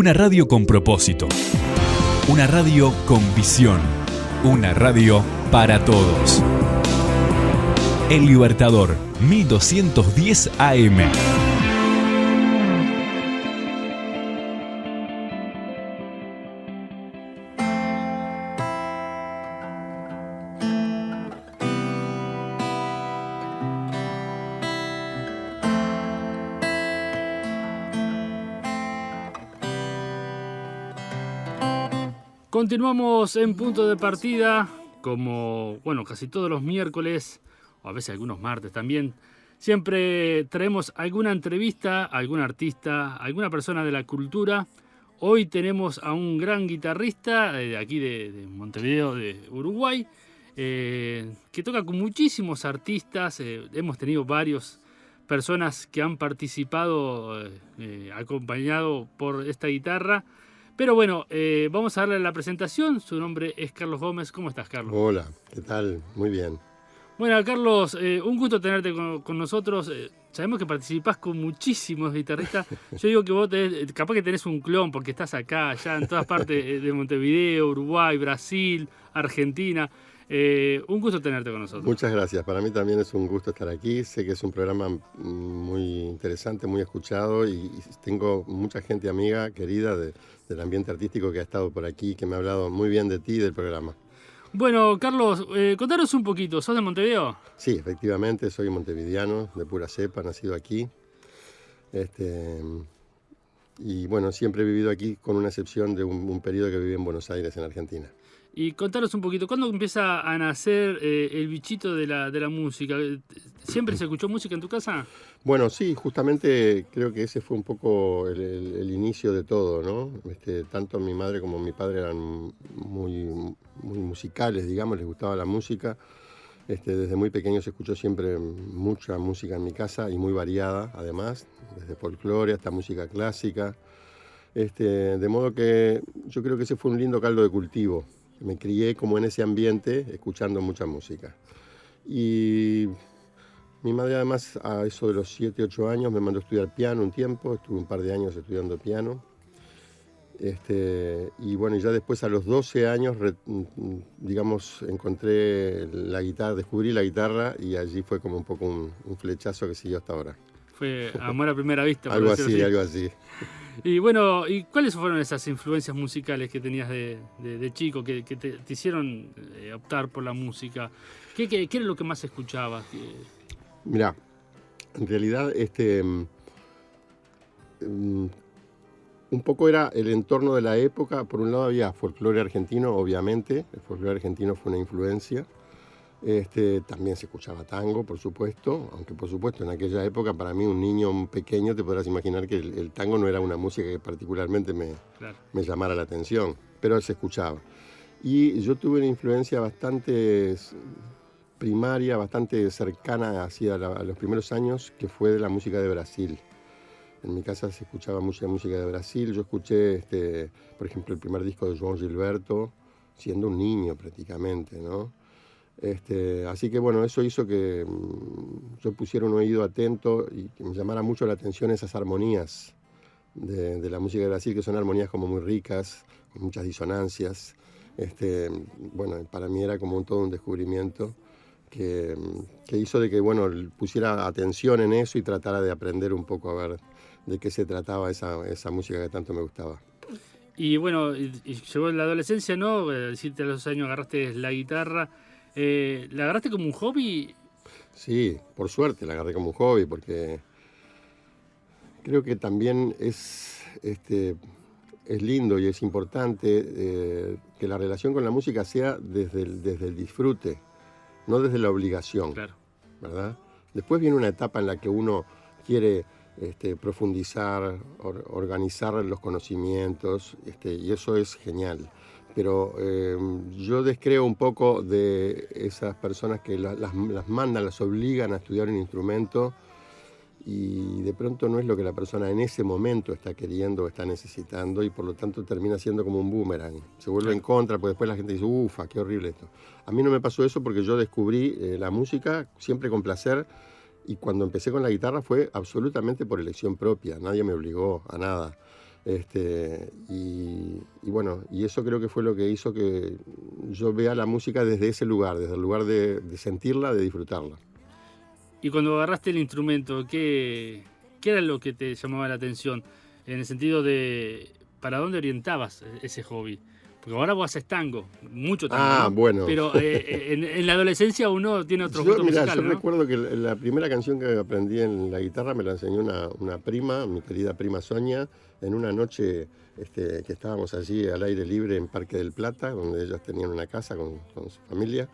Una radio con propósito. Una radio con visión. Una radio para todos. El Libertador, 1210 AM. Continuamos en Punto de Partida, como, casi todos los miércoles, o a veces algunos martes también. Siempre traemos alguna entrevista, algún artista, alguna persona de la cultura. Hoy tenemos a un gran guitarrista de aquí de Montevideo, de Uruguay, que toca con muchísimos artistas. Hemos tenido varias personas que han participado, acompañado por esta guitarra. Pero bueno, vamos a darle la presentación. Su nombre es Carlos Gómez. ¿Cómo estás, Carlos? Hola, ¿qué tal? Muy bien. Bueno, Carlos, un gusto tenerte con nosotros. Sabemos que participás con muchísimos guitarristas. Yo digo que vos capaz que tenés un clon porque estás acá, allá, en todas partes de Montevideo, Uruguay, Brasil, Argentina. Un gusto tenerte con nosotros. Muchas gracias. Para mí también es un gusto estar aquí. Sé que es un programa muy interesante, muy escuchado y tengo mucha gente amiga, querida del ambiente artístico que ha estado por aquí, que me ha hablado muy bien de ti y del programa. Bueno, Carlos, contanos un poquito. ¿Sos de Montevideo? Sí, efectivamente, soy montevideano, de pura cepa, nacido aquí. Y bueno, siempre he vivido aquí, con una excepción de un periodo que viví en Buenos Aires, en Argentina. Y contanos un poquito, ¿cuándo empieza a nacer el bichito de la música? ¿Siempre se escuchó música en tu casa? Bueno, sí, justamente creo que ese fue un poco el inicio de todo, ¿no? Tanto mi madre como mi padre eran muy musicales, digamos, les gustaba la música. Desde muy pequeño se escuchó siempre mucha música en mi casa y muy variada, además, desde folclore hasta música clásica. De modo que yo creo que ese fue un lindo caldo de cultivo. Me crié como en ese ambiente, escuchando mucha música. Y mi madre además, a eso de los 7, 8 años, me mandó a estudiar piano un tiempo. Estuve un par de años estudiando piano. Y bueno, ya después a los 12 años, encontré la guitarra, descubrí la guitarra y allí fue como un poco un flechazo que siguió hasta ahora. Fue amor a primera vista. Algo así. Y bueno, ¿y cuáles fueron esas influencias musicales que tenías de chico, que te hicieron optar por la música? ¿Qué era lo que más escuchabas? Mirá, en realidad un poco era el entorno de la época. Por un lado había folclore argentino, obviamente. El folclore argentino fue una influencia. También se escuchaba tango, por supuesto, aunque por supuesto en aquella época para mí, un niño pequeño, te podrás imaginar que el tango no era una música que particularmente me llamara la atención, pero se escuchaba. Y yo tuve una influencia bastante primaria, bastante cercana hacia los primeros años, que fue de la música de Brasil. En mi casa se escuchaba mucha música de Brasil. Yo escuché, por ejemplo, el primer disco de João Gilberto, siendo un niño prácticamente, ¿no? Así que bueno, eso hizo que yo pusiera un oído atento y que me llamara mucho la atención esas armonías de la música de Brasil, que son armonías como muy ricas, con muchas disonancias. Bueno, para mí era como todo un descubrimiento que hizo de que pusiera atención en eso y tratara de aprender un poco a ver de qué se trataba esa música que tanto me gustaba. Y bueno, y llegó la adolescencia, ¿no? Decirte a los años agarraste la guitarra. ¿La agarraste como un hobby? Sí, por suerte la agarré como un hobby, porque creo que también es lindo y es importante que la relación con la música sea desde el disfrute, no desde la obligación. Claro. ¿Verdad? Después viene una etapa en la que uno quiere profundizar, organizar los conocimientos, y eso es genial. Pero yo descreo un poco de esas personas que las mandan, las obligan a estudiar un instrumento y de pronto no es lo que la persona en ese momento está queriendo o está necesitando, y por lo tanto termina siendo como un boomerang. Se vuelve en contra, porque después la gente dice, ufa, qué horrible esto. A mí no me pasó eso porque yo descubrí la música siempre con placer, y cuando empecé con la guitarra fue absolutamente por elección propia, nadie me obligó a nada. Y bueno, y eso creo que fue lo que hizo que yo vea la música desde ese lugar, desde el lugar de sentirla, de disfrutarla. Y cuando agarraste el instrumento, ¿qué era lo que te llamaba la atención? En el sentido de, ¿para dónde orientabas ese hobby? Porque ahora vos haces tango, mucho tango, ¿no? Bueno. Pero en la adolescencia uno tiene otro gusto musical, yo ¿no? recuerdo que la primera canción que aprendí en la guitarra me la enseñó una prima, mi querida prima Sonia, en una noche que estábamos allí al aire libre en Parque del Plata, donde ellos tenían una casa con su familia.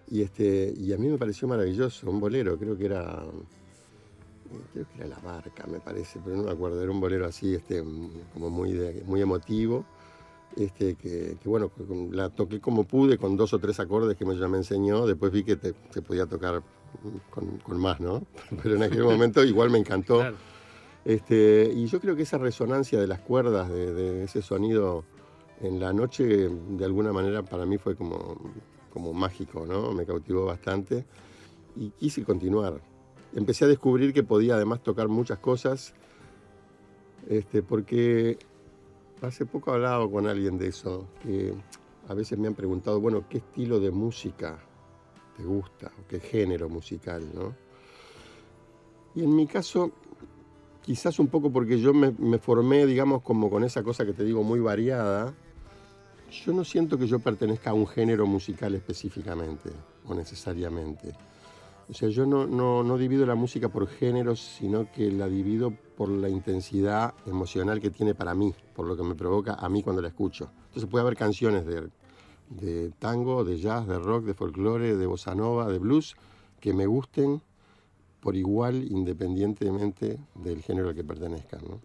Y a mí me pareció maravilloso, un bolero, creo que era La Barca, me parece, pero no me acuerdo, era un bolero así, como muy emotivo. Que bueno, la toqué como pude, con 2 o 3 acordes que ella me enseñó. Después vi que se podía tocar con más, ¿no? Pero en aquel momento igual me encantó. Claro. Y yo creo que esa resonancia de las cuerdas, de ese sonido en la noche, de alguna manera para mí fue como mágico, ¿no? Me cautivó bastante y quise continuar. Empecé a descubrir que podía además tocar muchas cosas, porque hace poco hablaba con alguien de eso, que a veces me han preguntado, bueno, ¿qué estilo de música te gusta? ¿O qué género musical, no? Y en mi caso, quizás un poco porque yo me formé, digamos, como con esa cosa que te digo, muy variada, yo no siento que yo pertenezca a un género musical específicamente, o necesariamente. O sea, yo no divido la música por géneros, sino que la divido por la intensidad emocional que tiene para mí, por lo que me provoca a mí cuando la escucho. Entonces puede haber canciones de tango, de jazz, de rock, de folclore, de bossa nova, de blues, que me gusten por igual, independientemente del género al que pertenezcan, ¿no?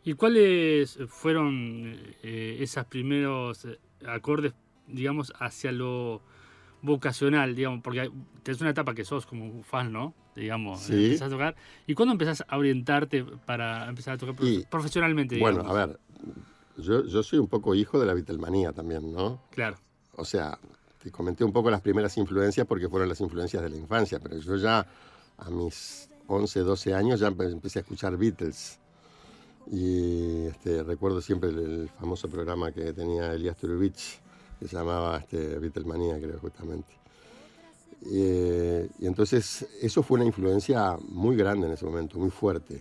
¿Y cuáles fueron esos primeros acordes, digamos, hacia lo vocacional, digamos? Porque tenés una etapa que sos como un fan, ¿no? Digamos, sí. Empezás a tocar. ¿Y cuándo empezás a orientarte para empezar a tocar profesionalmente, digamos? Bueno, a ver, yo soy un poco hijo de la Beatlemanía también, ¿no? Claro. O sea, te comenté un poco las primeras influencias porque fueron las influencias de la infancia, pero yo ya a mis 11, 12 años ya empecé a escuchar Beatles. Y recuerdo siempre el famoso programa que tenía Elías Turubich, que se llamaba Beatlemanía, creo, justamente. Y entonces eso fue una influencia muy grande en ese momento, muy fuerte.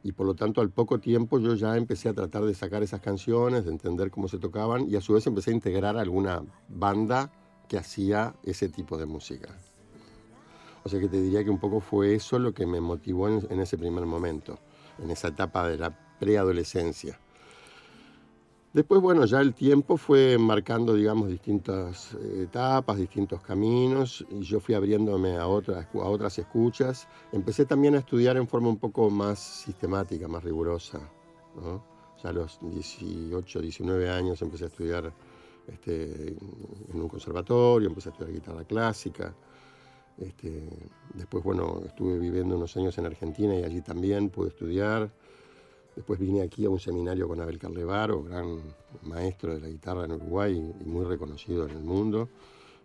Y por lo tanto al poco tiempo yo ya empecé a tratar de sacar esas canciones, de entender cómo se tocaban, y a su vez empecé a integrar alguna banda que hacía ese tipo de música. O sea que te diría que un poco fue eso lo que me motivó en ese primer momento, en esa etapa de la preadolescencia. Después, bueno, ya el tiempo fue marcando, digamos, distintas etapas, distintos caminos, y yo fui abriéndome a otras escuchas. Empecé también a estudiar en forma un poco más sistemática, más rigurosa, ¿no? Ya a los 18, 19 años empecé a estudiar en un conservatorio, empecé a estudiar guitarra clásica. Después, bueno, estuve viviendo unos años en Argentina y allí también pude estudiar. Después vine aquí a un seminario con Abel Carlevaro, gran maestro de la guitarra en Uruguay y muy reconocido en el mundo.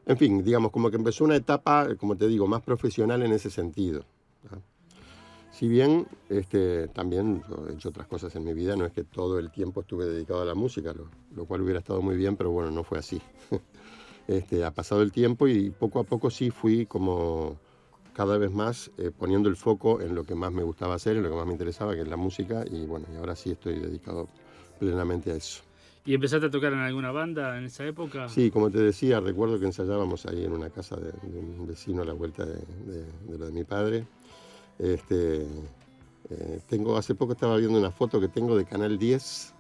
En fin, digamos, como que empezó una etapa, como te digo, más profesional en ese sentido, ¿no? Si bien también he hecho otras cosas en mi vida, no es que todo el tiempo estuve dedicado a la música, lo cual hubiera estado muy bien, pero bueno, no fue así. Ha pasado el tiempo y poco a poco sí fui como cada vez más poniendo el foco en lo que más me gustaba hacer, en lo que más me interesaba, que es la música, y bueno, y ahora sí estoy dedicado plenamente a eso. ¿Y empezaste a tocar en alguna banda en esa época? Sí, como te decía, recuerdo que ensayábamos ahí en una casa de un vecino a la vuelta de lo de mi padre. Hace poco estaba viendo una foto que tengo de Canal 10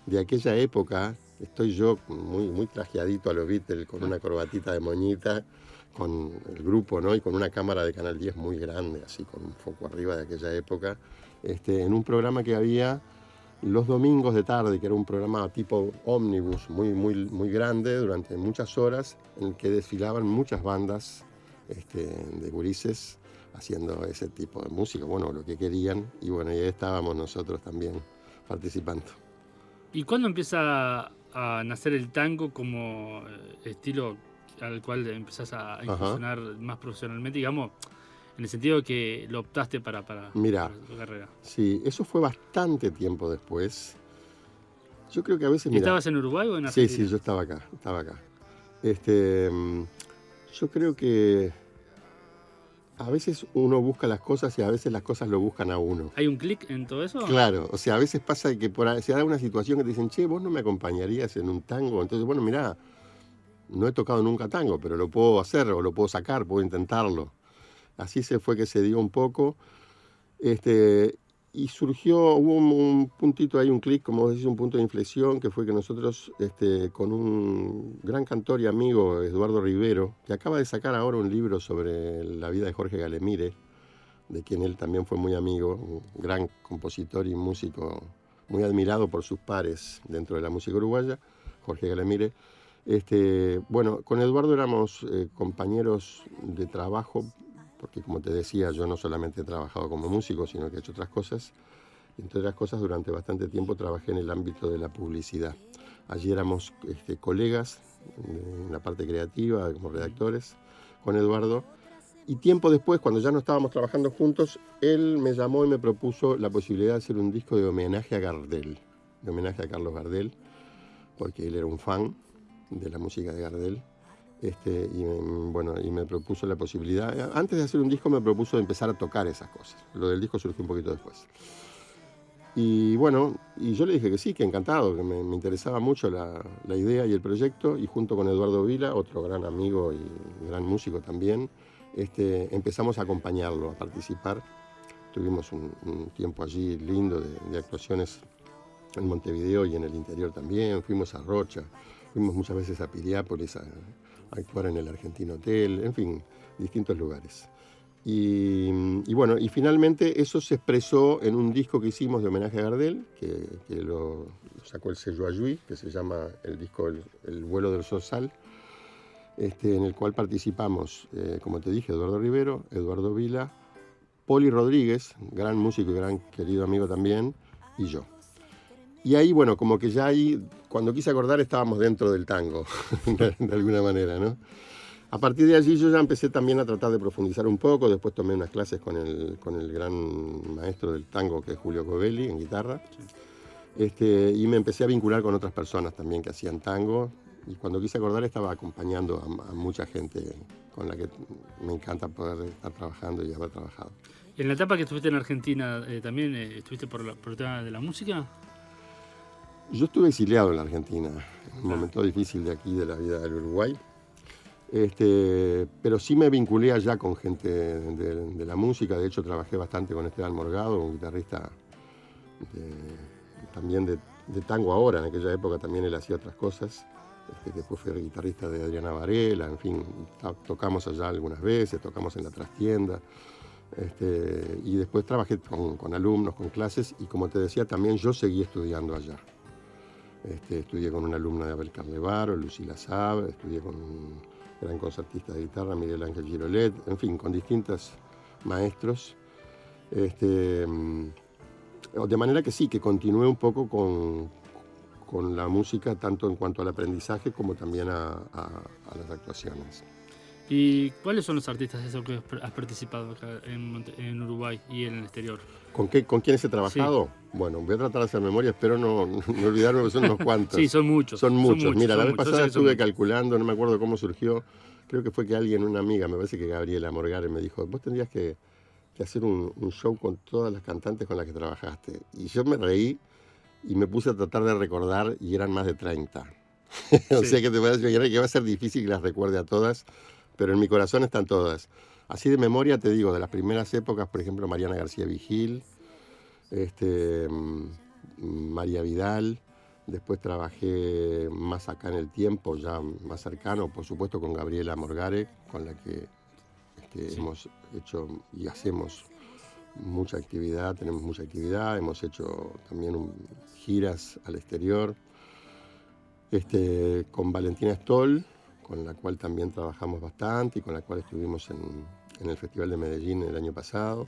de aquella época. Estoy yo muy, muy trajeadito a los Beatles, con una corbatita de moñita, con el grupo, ¿no? Y con una cámara de Canal 10 muy grande, así con un foco arriba de aquella época, en un programa que había los domingos de tarde, que era un programa tipo ómnibus, muy, muy, muy grande, durante muchas horas, en el que desfilaban muchas bandas de gurises haciendo ese tipo de música, bueno, lo que querían, y bueno, y ahí estábamos nosotros también participando. ¿Y cuándo empieza a nacer el tango como estilo al cual empezás a incursionar más profesionalmente, digamos, en el sentido de que lo optaste para tu carrera? Sí, eso fue bastante tiempo después. Yo creo que a veces... ¿Y estabas en Uruguay o en Sí, Argentina? sí, yo estaba acá. Yo creo que a veces uno busca las cosas y a veces las cosas lo buscan a uno. ¿Hay un clic en todo eso? Claro, o sea, a veces pasa que se da una situación que te dicen, che, vos no me acompañarías en un tango. Entonces, bueno, mirá, no he tocado nunca tango, pero lo puedo hacer o lo puedo sacar, puedo intentarlo. Así fue que se dio un poco. Y surgió, hubo un puntito ahí, un clic, como decís, un punto de inflexión, que fue que nosotros, con un gran cantor y amigo, Eduardo Rivero, que acaba de sacar ahora un libro sobre la vida de Jorge Galemire, de quien él también fue muy amigo, un gran compositor y músico, muy admirado por sus pares dentro de la música uruguaya, Jorge Galemire. Bueno, con Eduardo éramos compañeros de trabajo, porque como te decía, yo no solamente he trabajado como músico, sino que he hecho otras cosas. Y entre otras cosas, durante bastante tiempo trabajé en el ámbito de la publicidad. Allí éramos colegas en la parte creativa, como redactores, con Eduardo. Y tiempo después, cuando ya no estábamos trabajando juntos, él me llamó y me propuso la posibilidad de hacer un disco de homenaje a Gardel, de homenaje a Carlos Gardel, porque él era un fan de la música de Gardel. Y me propuso la posibilidad, antes de hacer un disco me propuso empezar a tocar esas cosas. Lo del disco surgió un poquito después. Y bueno, y yo le dije que sí, que encantado, que me interesaba mucho la idea y el proyecto, y junto con Eduardo Vila, otro gran amigo y gran músico también, empezamos a acompañarlo, a participar. Tuvimos un tiempo allí lindo de actuaciones en Montevideo y en el interior también. Fuimos a Rocha, fuimos muchas veces a Piriápolis a actuar en el Argentino Hotel, en fin, distintos lugares. Y bueno, y finalmente eso se expresó en un disco que hicimos de homenaje a Gardel, que lo sacó el sello Ayuí, que se llama el disco El vuelo del Zorzal, en el cual participamos, como te dije, Eduardo Rivero, Eduardo Vila, Poli Rodríguez, gran músico y gran querido amigo también, y yo. Y ahí, bueno, como que ya ahí, cuando quise acordar, estábamos dentro del tango, de alguna manera, ¿no? A partir de allí yo ya empecé también a tratar de profundizar un poco, después tomé unas clases con el gran maestro del tango, que es Julio Covelli, en guitarra, y me empecé a vincular con otras personas también que hacían tango, y cuando quise acordar estaba acompañando a mucha gente con la que me encanta poder estar trabajando y haber trabajado. En la etapa que estuviste en Argentina, ¿también estuviste por el tema de la música? Yo estuve exiliado en la Argentina, en un momento difícil de aquí, de la vida del Uruguay, pero sí me vinculé allá con gente de la música. De hecho, trabajé bastante con Esteban Morgado, un guitarrista también de tango ahora. En aquella época también él hacía otras cosas. Después fue guitarrista de Adriana Varela, en fin, tocamos allá algunas veces, tocamos en la trastienda. Y después trabajé con alumnos, con clases, y como te decía, también yo seguí estudiando allá. Estudié con una alumna de Abel Carlevaro, Lucila Saab, estudié con un gran concertista de guitarra, Miguel Ángel Girolet, en fin, con distintos maestros. De manera que sí, que continué un poco con la música, tanto en cuanto al aprendizaje como también a las actuaciones. ¿Y cuáles son los artistas de esos que has participado acá en Uruguay y en el exterior? ¿Con quiénes he trabajado? Sí. Bueno, voy a tratar de hacer memoria, espero no olvidarme, porque son unos cuantos. Sí, son muchos. Son muchos. Mira, la vez pasada estuve calculando, no me acuerdo cómo surgió. Creo que fue que una amiga, me parece que Gabriela Morgare, me dijo, vos tendrías que hacer un show con todas las cantantes con las que trabajaste. Y yo me reí y me puse a tratar de recordar, y eran más de 30. O sea que te puedes imaginar que va a ser difícil que las recuerde a todas, pero en mi corazón están todas. Así de memoria te digo, de las primeras épocas, por ejemplo, Mariana García Vigil, María Vidal. Después trabajé más acá en el tiempo, ya más cercano, por supuesto, con Gabriela Morgare, con la que hemos hecho y hacemos mucha actividad, tenemos mucha actividad, hemos hecho también giras al exterior. Con Valentina Stoll, con la cual también trabajamos bastante y con la cual estuvimos en el Festival de Medellín el año pasado.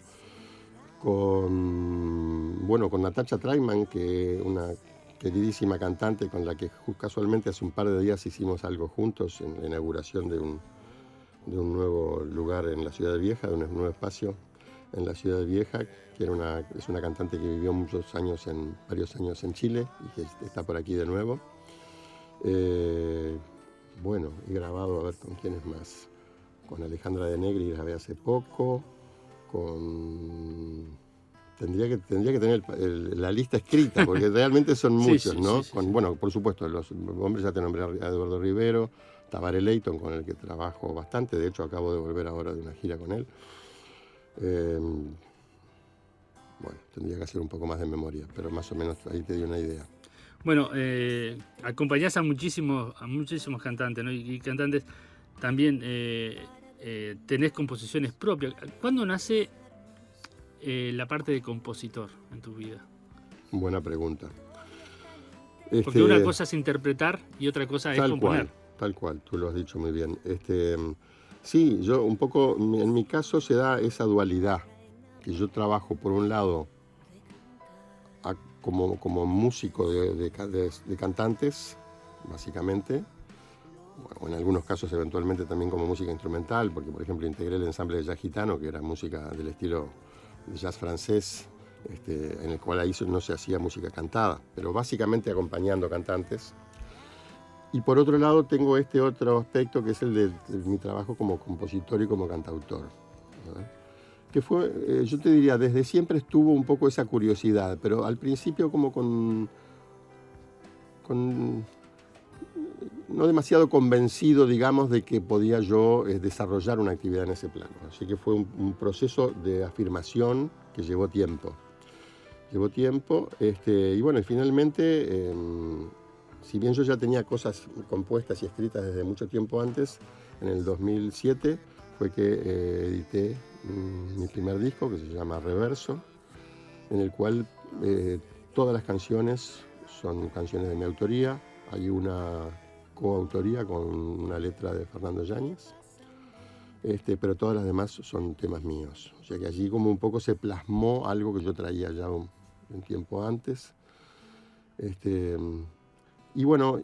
Con Natacha Traiman, que una queridísima cantante con la que casualmente hace un par de días hicimos algo juntos en la inauguración de un nuevo lugar en la Ciudad Vieja, de un nuevo espacio. en la Ciudad Vieja, que es una cantante que vivió varios años en Chile y que está por aquí de nuevo. Bueno, he grabado, a ver con quiénes más. Con Alejandra de Negri grabé hace poco, Tendría que tener la lista escrita, porque realmente son muchos, sí, ¿no? Sí, sí, bueno, por supuesto, los hombres ya te nombré a Eduardo Rivero, Tabaré Leighton, con el que trabajo bastante, de hecho acabo de volver ahora de una gira con él. Bueno, tendría que hacer un poco más de memoria, pero más o menos ahí te di una idea. Bueno, acompañás a muchísimos cantantes, ¿no? Y cantantes también tenés composiciones propias. ¿Cuándo nace la parte de compositor en tu vida? Buena pregunta. Porque una cosa es interpretar y otra cosa es componer. Tal cual, tú lo has dicho muy bien. Sí, yo un poco, en mi caso se da esa dualidad, que yo trabajo por un lado como músico de cantantes, básicamente, o en algunos casos eventualmente también como música instrumental, porque por ejemplo integré el ensamble de jazz gitano, que era música del estilo de jazz francés, en el cual ahí no se hacía música cantada, pero básicamente acompañando cantantes. Y por otro lado tengo este otro aspecto que es el de mi trabajo como compositor y como cantautor, ¿no? Que fue, yo te diría, desde siempre estuvo un poco esa curiosidad, pero al principio como con no demasiado convencido, digamos, de que podía yo desarrollar una actividad en ese plano. Así que fue un proceso de afirmación que llevó tiempo. Y bueno, finalmente, si bien yo ya tenía cosas compuestas y escritas desde mucho tiempo antes, en el 2007 fue que edité mi primer disco, que se llama Reverso, en el cual todas las canciones son canciones de mi autoría. Hay una coautoría con una letra de Fernando Yáñez, pero todas las demás son temas míos. O sea que allí como un poco se plasmó algo que yo traía ya un tiempo antes. Y bueno,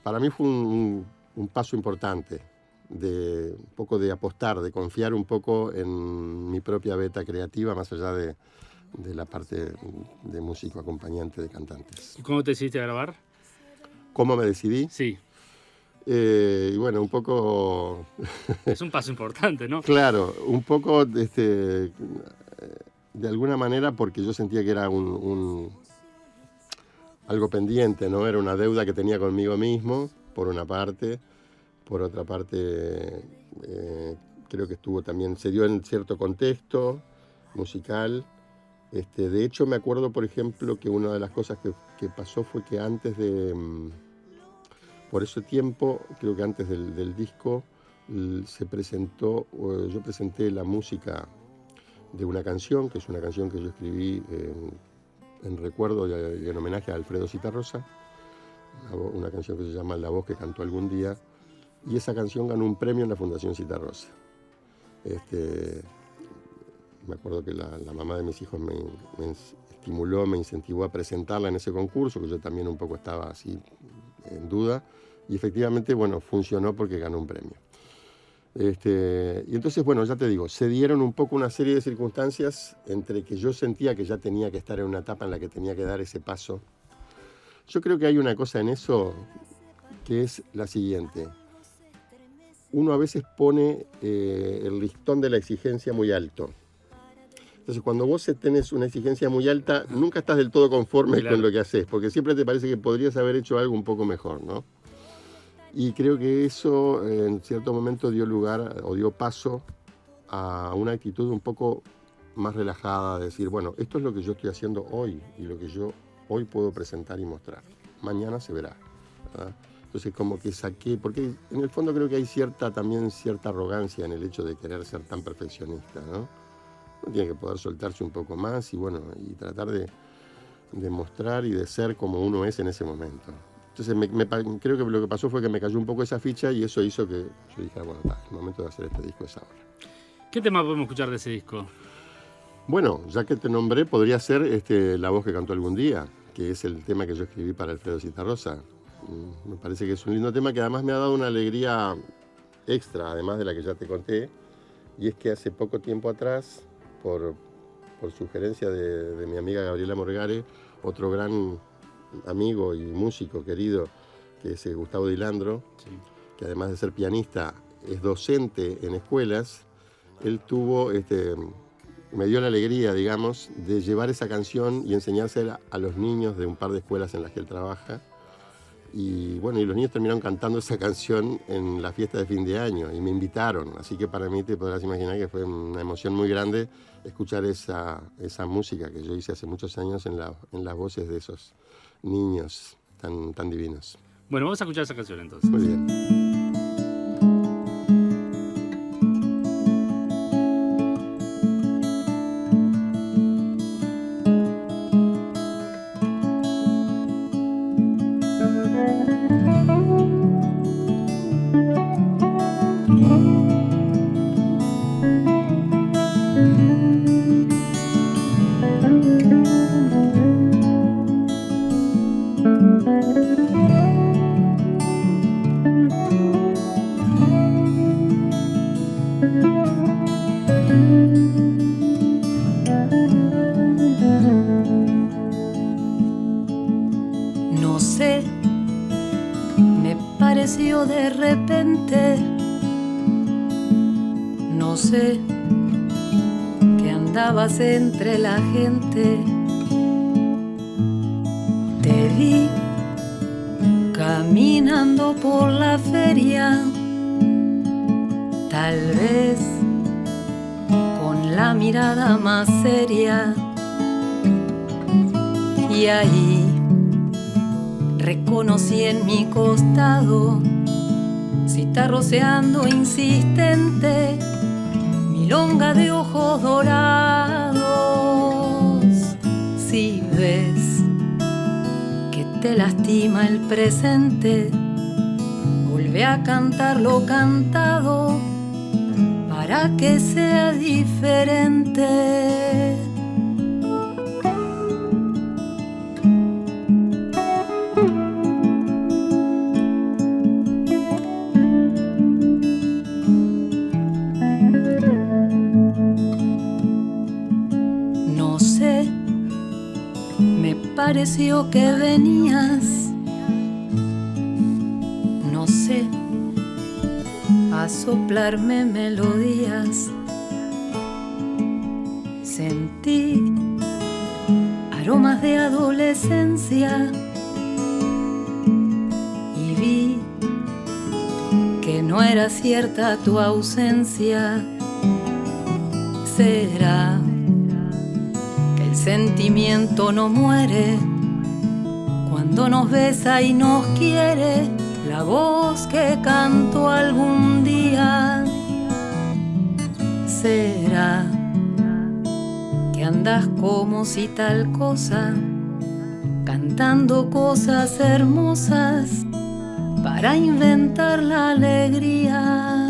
para mí fue un paso importante, un poco de apostar, de confiar un poco en mi propia beta creativa, más allá de la parte de músico acompañante de cantantes. ¿Y cómo te decidiste a grabar? ¿Cómo me decidí? Sí. Y bueno, un poco... Es un paso importante, ¿no? Claro, un poco de alguna manera porque yo sentía que era algo pendiente, ¿no? Era una deuda que tenía conmigo mismo, por una parte. Por otra parte, creo que se dio en cierto contexto musical. De hecho, me acuerdo, por ejemplo, que una de las cosas que pasó fue que antes por ese tiempo, creo que antes del disco, yo presenté la música de una canción, que es una canción que yo escribí en recuerdo y en homenaje a Alfredo Zitarrosa, una canción que se llama La voz que cantó algún día, y esa canción ganó un premio en la Fundación Zitarrosa. Me acuerdo que la mamá de mis hijos me estimuló, me incentivó a presentarla en ese concurso, que yo también un poco estaba así en duda, y efectivamente, bueno, funcionó porque ganó un premio. Y entonces, bueno, ya te digo, se dieron un poco una serie de circunstancias entre que yo sentía que ya tenía que estar en una etapa en la que tenía que dar ese paso. Yo creo que hay una cosa en eso que es la siguiente. Uno a veces pone el listón de la exigencia muy alto. Entonces, cuando vos tenés una exigencia muy alta, nunca estás del todo conforme con lo que haces, porque siempre te parece que podrías haber hecho algo un poco mejor, ¿no? Y creo que eso en cierto momento dio lugar o dio paso a una actitud un poco más relajada, de decir, bueno, esto es lo que yo estoy haciendo hoy y lo que yo hoy puedo presentar y mostrar. Mañana se verá, ¿verdad? Entonces como que saqué, porque en el fondo creo que hay también cierta arrogancia en el hecho de querer ser tan perfeccionista, ¿no? Uno tiene que poder soltarse un poco más y bueno, y tratar de mostrar y de ser como uno es en ese momento. Entonces creo que lo que pasó fue que me cayó un poco esa ficha y eso hizo que yo dijera, bueno, el momento de hacer este disco es ahora. ¿Qué tema podemos escuchar de ese disco? Bueno, ya que te nombré, podría ser La voz que cantó algún día, que es el tema que yo escribí para Alfredo Zitarrosa. Me parece que es un lindo tema que además me ha dado una alegría extra, además de la que ya te conté, y es que hace poco tiempo atrás, por sugerencia de mi amiga Gabriela Morgare, otro gran amigo y músico querido, que es Gustavo Dilandro, sí, que además de ser pianista, es docente en escuelas, él tuvo, me dio la alegría, digamos, de llevar esa canción y enseñársela a los niños de un par de escuelas en las que él trabaja. Y bueno, y los niños terminaron cantando esa canción en la fiesta de fin de año y me invitaron. Así que para mí te podrás imaginar que fue una emoción muy grande escuchar esa música que yo hice hace muchos años en las voces de esos niños tan divinos. Bueno, vamos a escuchar esa canción entonces. Muy bien. No sé, me pareció de repente, no sé, que andabas entre la gente. Te vi caminando por la feria, tal vez con la mirada más seria, y ahí reconocí en mi costado, citarroceando insistente, milonga de ojos dorados. Si ves que te lastima el presente, vuelve a cantar lo cantado para que sea diferente. Pareció que venías, no sé, a soplarme melodías. Sentí aromas de adolescencia y vi que no era cierta tu ausencia. ¿Será el sentimiento no muere cuando nos besa y nos quiere? La voz que cantó algún día. ¿Será que andas como si tal cosa, cantando cosas hermosas para inventar la alegría?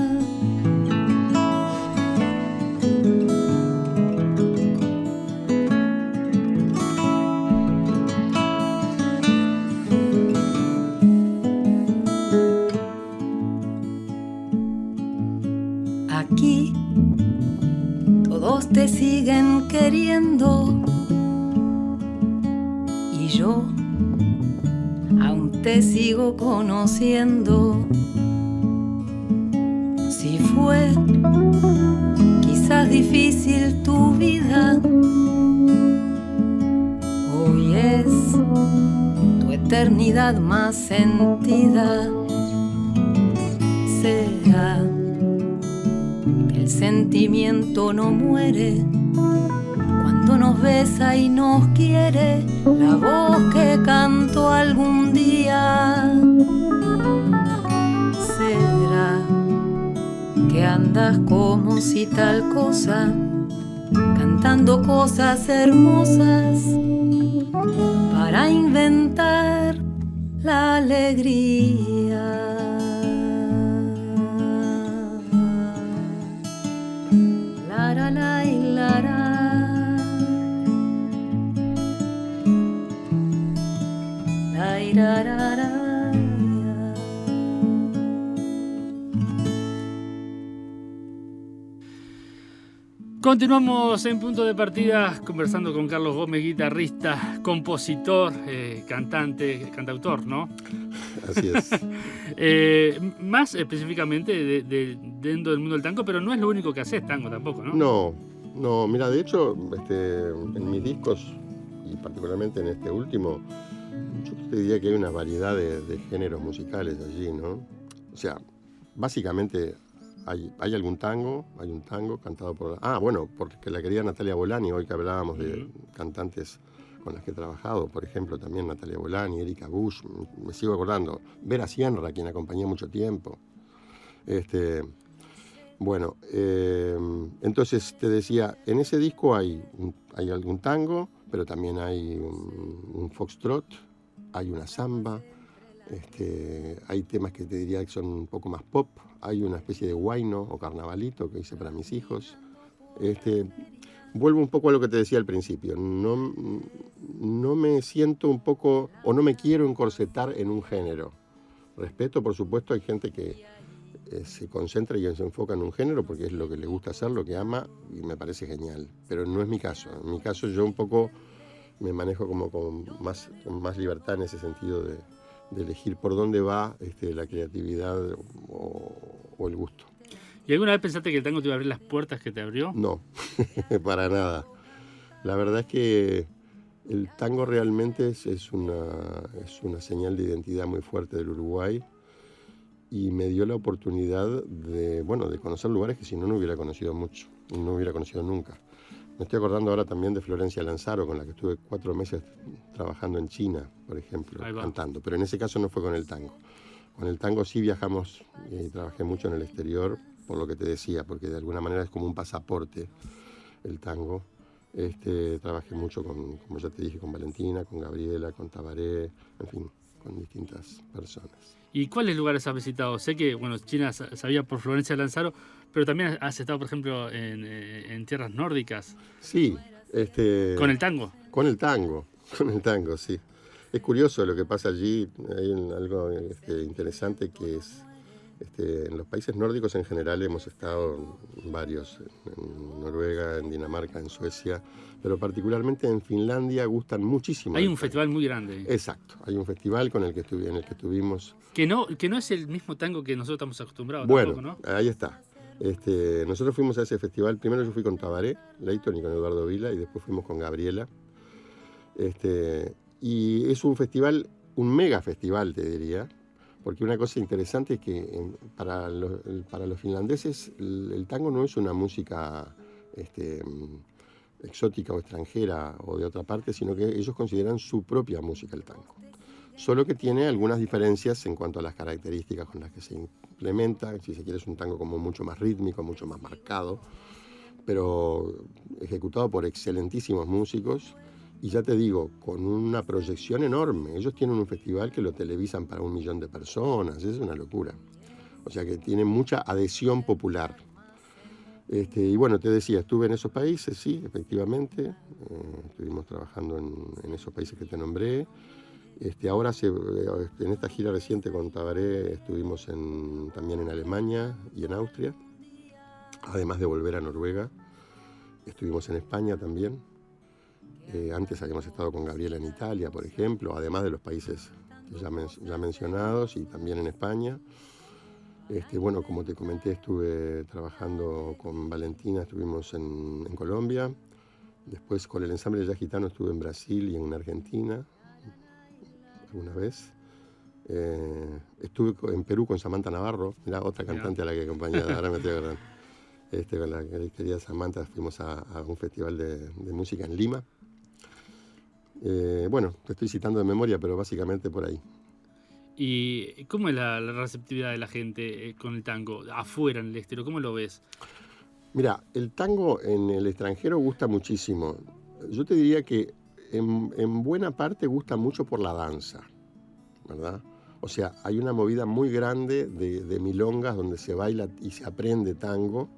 Aquí todos te siguen queriendo y yo aún te sigo conociendo. Si fue quizás difícil tu vida, hoy es tu eternidad más sentida. Será el sentimiento no muere cuando nos besa y nos quiere, la voz que cantó algún día. ¿Será que andas como si tal cosa, cantando cosas hermosas para inventar la alegría? Continuamos en Punto de Partida conversando con Carlos Gómez, guitarrista, compositor, cantautor, ¿no? Así es. Más específicamente dentro del mundo del tango, pero no es lo único que haces tango tampoco, ¿no? No, mira, de hecho, en mis discos, y particularmente en este último, yo te diría que hay una variedad de géneros musicales allí, ¿no? O sea, básicamente hay algún tango, hay un tango cantado por... porque la querida Natalia Bolani, hoy que hablábamos de cantantes con las que he trabajado, por ejemplo, también Natalia Bolani, Erika Bush, me sigo acordando, Vera Sierra, quien acompañé mucho tiempo. Entonces te decía, en ese disco hay algún tango, pero también hay un foxtrot, hay una samba, hay temas que te diría que son un poco más pop, hay una especie de huayno o carnavalito que hice para mis hijos. Vuelvo un poco a lo que te decía al principio, no me siento un poco, o no me quiero encorsetar en un género. Respeto, por supuesto, hay gente que se concentra y se enfoca en un género porque es lo que le gusta hacer, lo que ama, y me parece genial. Pero no es mi caso. En mi caso yo un poco me manejo como con más libertad en ese sentido de elegir por dónde va la creatividad o el gusto. ¿Y alguna vez pensaste que el tango te iba a abrir las puertas que te abrió? No, para nada. La verdad es que el tango realmente es una señal de identidad muy fuerte del Uruguay y me dio la oportunidad de conocer lugares que si no hubiera conocido mucho, no hubiera conocido nunca. Me estoy acordando ahora también de Florencia Lanzaro, con la que estuve 4 meses trabajando en China, por ejemplo, cantando. Pero en ese caso no fue con el tango. Con el tango sí viajamos y trabajé mucho en el exterior, por lo que te decía, porque de alguna manera es como un pasaporte el tango. Trabajé mucho como ya te dije, con Valentina, con Gabriela, con Tabaré, en fin, con distintas personas. ¿Y cuáles lugares has visitado? Sé que, China sabía por Florencia Lanzaro, pero también has estado, por ejemplo, en tierras nórdicas. Sí. ¿Con el tango? Con el tango, sí. Es curioso lo que pasa allí, hay algo interesante que es, en los países nórdicos en general hemos estado varios, en Noruega, en Dinamarca, en Suecia, pero particularmente en Finlandia gustan muchísimo. Hay un festival muy grande. Exacto, hay un festival en el que estuvimos. Que no es el mismo tango que nosotros estamos acostumbrados. Bueno, tampoco, ¿no? Ahí está. Nosotros fuimos a ese festival, primero yo fui con Tabaré, Leighton y con Eduardo Vila, y después fuimos con Gabriela. Y es un festival, un mega festival te diría, porque una cosa interesante es que para los finlandeses el tango no es una música exótica o extranjera o de otra parte, sino que ellos consideran su propia música el tango. Solo que tiene algunas diferencias en cuanto a las características con las que se implementa. Si se quiere es un tango como mucho más rítmico, mucho más marcado, pero ejecutado por excelentísimos músicos y ya te digo, con una proyección enorme. Ellos tienen un festival que lo televisan para 1 millón de personas, es una locura. O sea que tiene mucha adhesión popular. Y bueno, te decía, estuve en esos países, sí, efectivamente. Estuvimos trabajando en esos países que te nombré. Ahora, en esta gira reciente con Tabaré, estuvimos también en Alemania y en Austria, además de volver a Noruega. Estuvimos en España también. Antes habíamos estado con Gabriela en Italia, por ejemplo, además de los países ya mencionados, y también en España. Como te comenté, estuve trabajando con Valentina, estuvimos en Colombia. Después con el ensamble de Jazz Gitano estuve en Brasil y en Argentina alguna vez. Estuve en Perú con Samantha Navarro, la otra cantante a la que acompañé, ahora me estoy acordando. Con la querida Samantha fuimos a un festival de música en Lima. Te estoy citando de memoria, pero básicamente por ahí. ¿Y cómo es la receptividad de la gente con el tango afuera, en el exterior? ¿Cómo lo ves? Mira, el tango en el extranjero gusta muchísimo. Yo te diría que en buena parte gusta mucho por la danza, ¿verdad? O sea, hay una movida muy grande de milongas donde se baila y se aprende tango,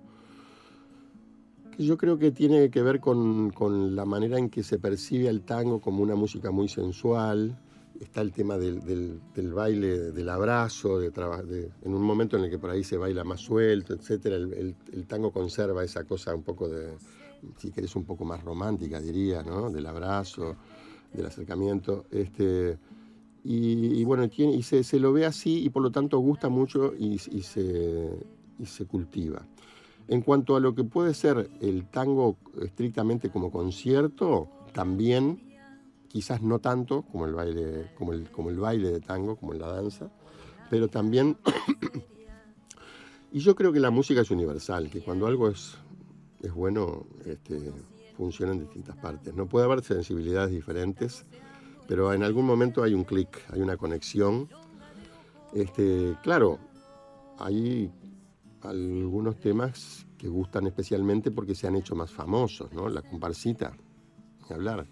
que yo creo que tiene que ver con la manera en que se percibe el tango como una música muy sensual. Está el tema del baile, del abrazo, en un momento en el que por ahí se baila más suelto, etc. El tango conserva esa cosa un poco si querés, un poco más romántica, diría, ¿no? Del abrazo, del acercamiento. Y bueno, y se lo ve así y por lo tanto gusta mucho y se cultiva. En cuanto a lo que puede ser el tango estrictamente como concierto, también, quizás no tanto como el baile, como el baile de tango, como en la danza, pero también, y yo creo que la música es universal, que cuando algo es bueno, funciona en distintas partes. No puede haber sensibilidades diferentes, pero en algún momento hay un clic, hay una conexión. Claro, hay algunos temas que gustan especialmente porque se han hecho más famosos, ¿no? La comparsita, ni hablar.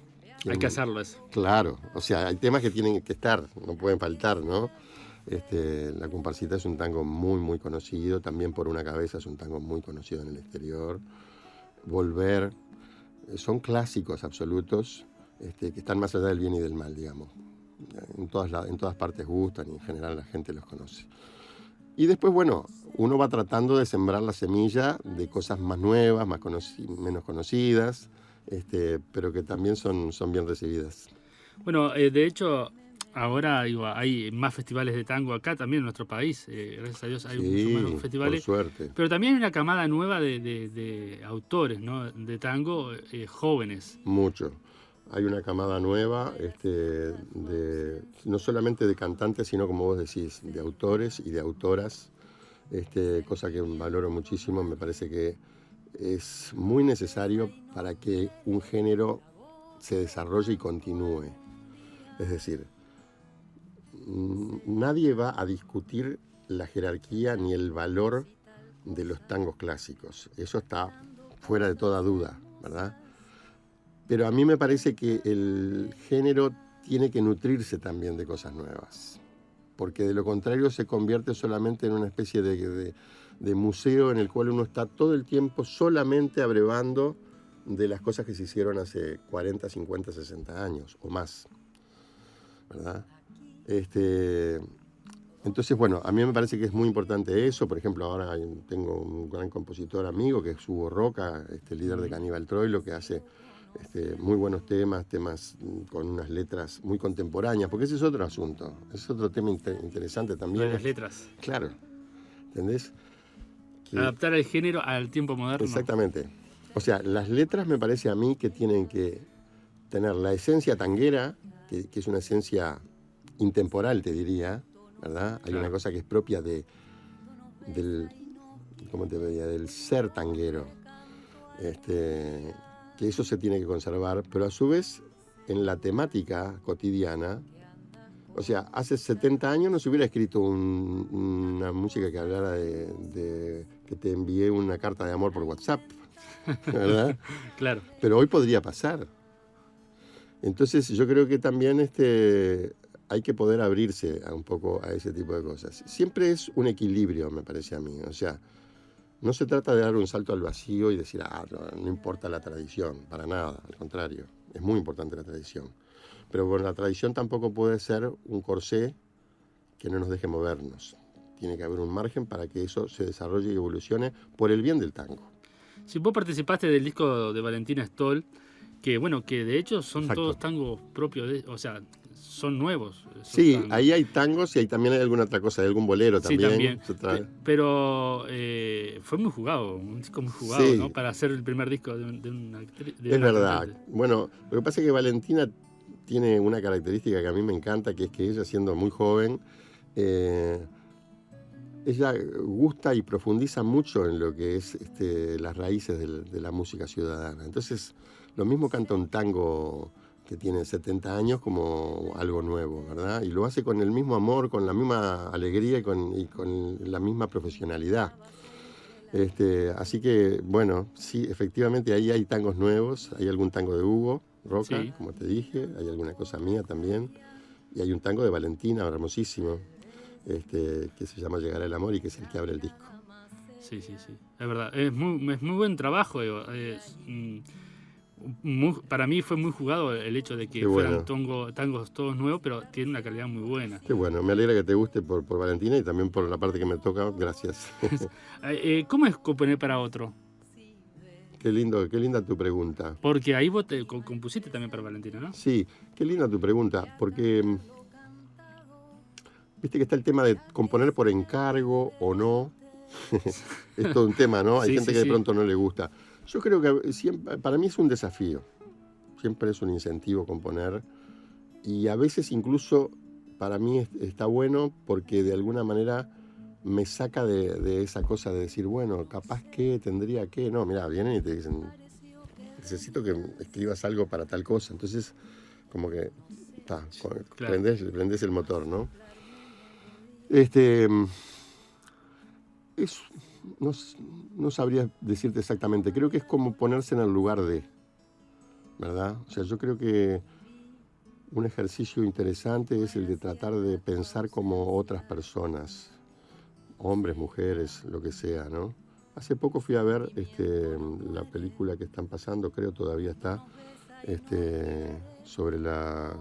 Hay que hacerlo eso. Claro, o sea, hay temas que tienen que estar, no pueden faltar, ¿no? La comparsita es un tango muy, muy conocido, también Por una cabeza es un tango muy conocido en el exterior. Volver, son clásicos absolutos que están más allá del bien y del mal, digamos. En todas partes gustan y en general la gente los conoce. Y después, bueno, uno va tratando de sembrar la semilla de cosas más nuevas, menos conocidas, pero que también son bien recibidas. Bueno, de hecho, ahora hay más festivales de tango acá también en nuestro país. Gracias a Dios hay muchos más festivales. Por suerte. Pero también hay una camada nueva de autores, ¿no? De tango jóvenes. Mucho. Hay una camada nueva, no solamente de cantantes, sino, como vos decís, de autores y de autoras, cosa que valoro muchísimo. Me parece que es muy necesario para que un género se desarrolle y continúe. Es decir, nadie va a discutir la jerarquía ni el valor de los tangos clásicos. Eso está fuera de toda duda, ¿verdad? Pero a mí me parece que el género tiene que nutrirse también de cosas nuevas, porque de lo contrario se convierte solamente en una especie de museo en el cual uno está todo el tiempo solamente abrevando de las cosas que se hicieron hace 40, 50, 60 años o más, ¿verdad? Entonces, bueno, a mí me parece que es muy importante eso. Por ejemplo, ahora tengo un gran compositor amigo que es Hugo Roca, líder de Caníbal Troilo, que hace muy buenos temas con unas letras muy contemporáneas, porque ese es otro asunto, es otro tema interesante también. Las letras. Claro, ¿entendés? Adaptar el género al tiempo moderno. Exactamente. O sea, las letras me parece a mí que tienen que tener la esencia tanguera, que es una esencia intemporal, te diría, ¿verdad? Hay una cosa que es propia del ser tanguero. Que eso se tiene que conservar, pero a su vez en la temática cotidiana, o sea, hace 70 años no se hubiera escrito una música que hablara de que te envié una carta de amor por WhatsApp, ¿verdad? Claro. Pero hoy podría pasar. Entonces yo creo que también hay que poder abrirse un poco a ese tipo de cosas. Siempre es un equilibrio, me parece a mí, o sea, no se trata de dar un salto al vacío y decir, no importa la tradición, para nada, al contrario, es muy importante la tradición. Pero bueno, la tradición tampoco puede ser un corsé que no nos deje movernos. Tiene que haber un margen para que eso se desarrolle y evolucione por el bien del tango. Si vos participaste del disco de Valentina Stoll, que de hecho son Exacto. Todos tangos propios, o sea, son nuevos. Sí, tangos. ahí hay tangos y también hay alguna otra cosa, hay algún bolero también. Sí, también. Pero fue muy jugado, un disco muy jugado, sí, ¿no? Para hacer el primer disco de una actriz. Es verdad. Cantante. Bueno, lo que pasa es que Valentina tiene una característica que a mí me encanta, que es que ella, siendo muy joven, ella gusta y profundiza mucho en lo que es las raíces de la música ciudadana. Entonces, lo mismo canta un tango que tiene 70 años como algo nuevo, ¿verdad? Y lo hace con el mismo amor, con la misma alegría y con la misma profesionalidad. Así que, bueno, sí, efectivamente ahí hay tangos nuevos, hay algún tango de Hugo Roca, sí, como te dije, hay alguna cosa mía también, y hay un tango de Valentina, hermosísimo, que se llama Llegará el amor y que es el que abre el disco. Sí, es verdad, es muy buen trabajo, para mí fue muy jugado el hecho de que fueran tangos todos nuevos, pero tiene una calidad muy buena. Qué bueno, me alegra que te guste por Valentina y también por la parte que me toca, gracias. ¿Cómo es componer para otro? qué linda tu pregunta. Porque ahí vos te compusiste también para Valentina, ¿no? Sí, qué linda tu pregunta, porque viste que está el tema de componer por encargo o no. Es todo un tema, ¿no? Hay gente que de pronto no le gusta. Yo creo que siempre, para mí es un desafío. Siempre es un incentivo componer. Y a veces incluso para mí está bueno porque de alguna manera me saca de esa cosa de decir, bueno, capaz que, tendría que. No, mirá, vienen y te dicen, necesito que escribas algo para tal cosa. Entonces, como que, claro. prendés el motor, ¿no? No sabría decirte exactamente. Creo que es como ponerse en el lugar de, ¿verdad? O sea, yo creo que un ejercicio interesante es el de tratar de pensar como otras personas, hombres, mujeres, lo que sea, ¿no? Hace poco fui a ver la película que están pasando, creo todavía está, sobre la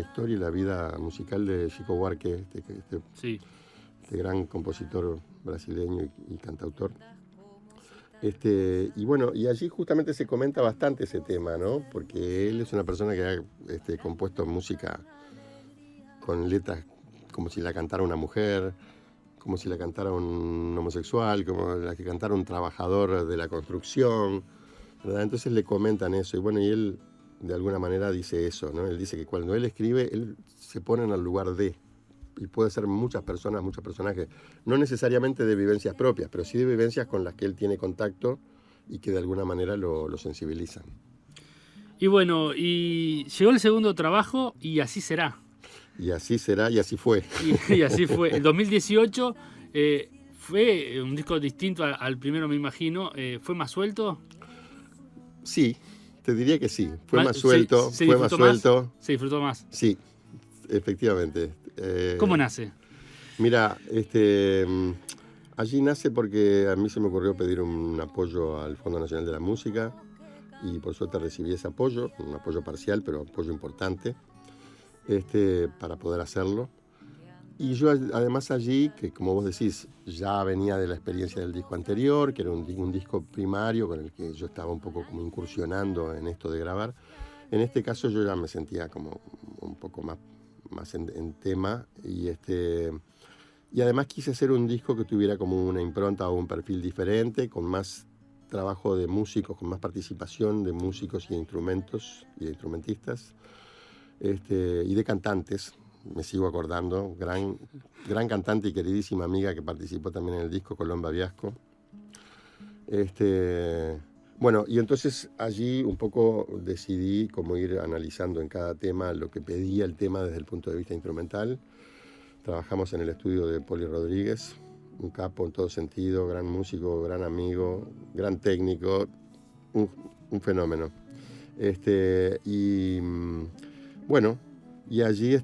historia y la vida musical de Chico Buarque, Sí. Este gran compositor brasileño y cantautor. Y bueno, y allí justamente se comenta bastante ese tema, ¿no? Porque él es una persona que ha compuesto música con letras como si la cantara una mujer, como si la cantara un homosexual, como la que cantara un trabajador de la construcción, ¿verdad? Entonces le comentan eso, y bueno, y él de alguna manera dice eso, ¿no? Él dice que cuando él escribe, él se pone en el lugar de, y puede ser muchas personas, muchos personajes, no necesariamente de vivencias propias, pero sí de vivencias con las que él tiene contacto y que de alguna manera lo sensibilizan. Y bueno, y llegó el segundo trabajo y así será. Y así será y así fue. Y así fue. El 2018 fue un disco distinto al primero, me imagino. ¿Fue más suelto? Sí, te diría que sí. Fue más suelto, fue más suelto. ¿Se disfrutó más? Sí, efectivamente. ¿Cómo nace? Mira, allí nace porque a mí se me ocurrió pedir un apoyo al Fondo Nacional de la Música y por suerte recibí ese apoyo, un apoyo parcial, pero apoyo importante, para poder hacerlo. Y yo además allí, que como vos decís, ya venía de la experiencia del disco anterior, que era un disco primario con el que yo estaba un poco como incursionando en esto de grabar. En este caso yo ya me sentía como un poco más en tema y además quise hacer un disco que tuviera como una impronta o un perfil diferente, con más trabajo de músicos, con más participación de músicos y de instrumentos y de instrumentistas y de cantantes. Me sigo acordando, gran cantante y queridísima amiga que participó también en el disco, Colomba Viasco. Bueno, y entonces allí un poco decidí cómo ir analizando en cada tema lo que pedía el tema desde el punto de vista instrumental. Trabajamos en el estudio de Poli Rodríguez, un capo en todo sentido, gran músico, gran amigo, gran técnico, un fenómeno. Y bueno, y allí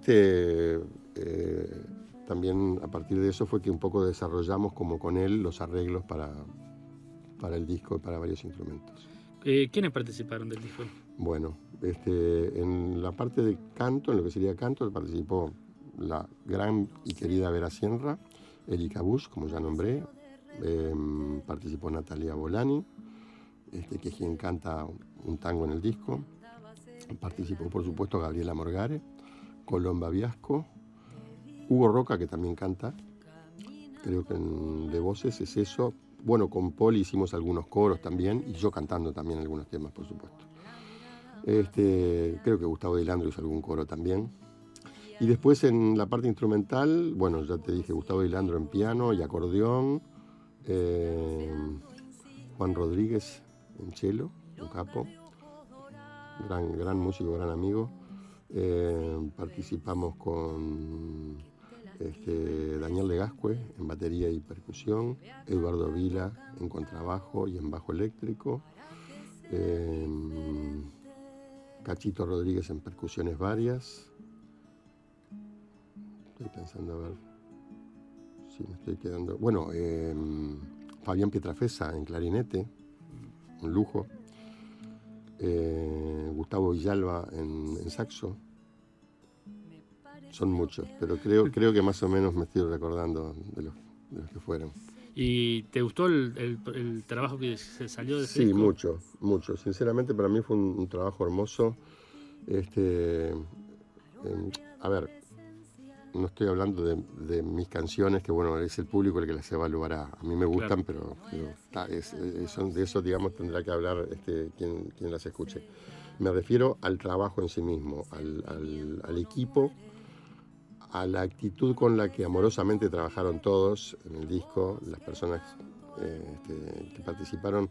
también a partir de eso fue que un poco desarrollamos como con él los arreglos para el disco y para varios instrumentos. ¿Quiénes participaron del disco? Bueno, en la parte de canto, en lo que sería canto, participó la gran y querida Vera Sienra, Erika Bush, como ya nombré, participó Natalia Bolani, que es quien canta un tango en el disco, participó por supuesto Gabriela Morgare, Colomba Viasco, Hugo Roca, que también canta, creo que de voces es eso. Bueno, con Poli hicimos algunos coros también, y yo cantando también algunos temas, por supuesto. Creo que Gustavo Di Landro hizo algún coro también. Y después en la parte instrumental, bueno, ya te dije, Gustavo Di Landro en piano y acordeón, Juan Rodríguez en cello, un capo, gran músico, gran amigo. Participamos con Daniel Legascue en batería y percusión, Eduardo Vila en contrabajo y en bajo eléctrico, Cachito Rodríguez en percusiones varias. Estoy pensando a ver si me estoy quedando. Bueno, Fabián Pietrafesa en clarinete, un lujo. Gustavo Villalba en saxo. Son muchos, pero creo que más o menos me estoy recordando de los que fueron. ¿Y te gustó el trabajo que se salió de ese Sí, disco? mucho. Sinceramente para mí fue un trabajo hermoso. A ver, no estoy hablando de mis canciones, que bueno, es el público el que las evaluará. A mí me gustan, Claro. pero de eso, digamos, tendrá que hablar quien las escuche. Me refiero al trabajo en sí mismo, al equipo, a la actitud con la que amorosamente trabajaron todos en el disco, las personas que participaron.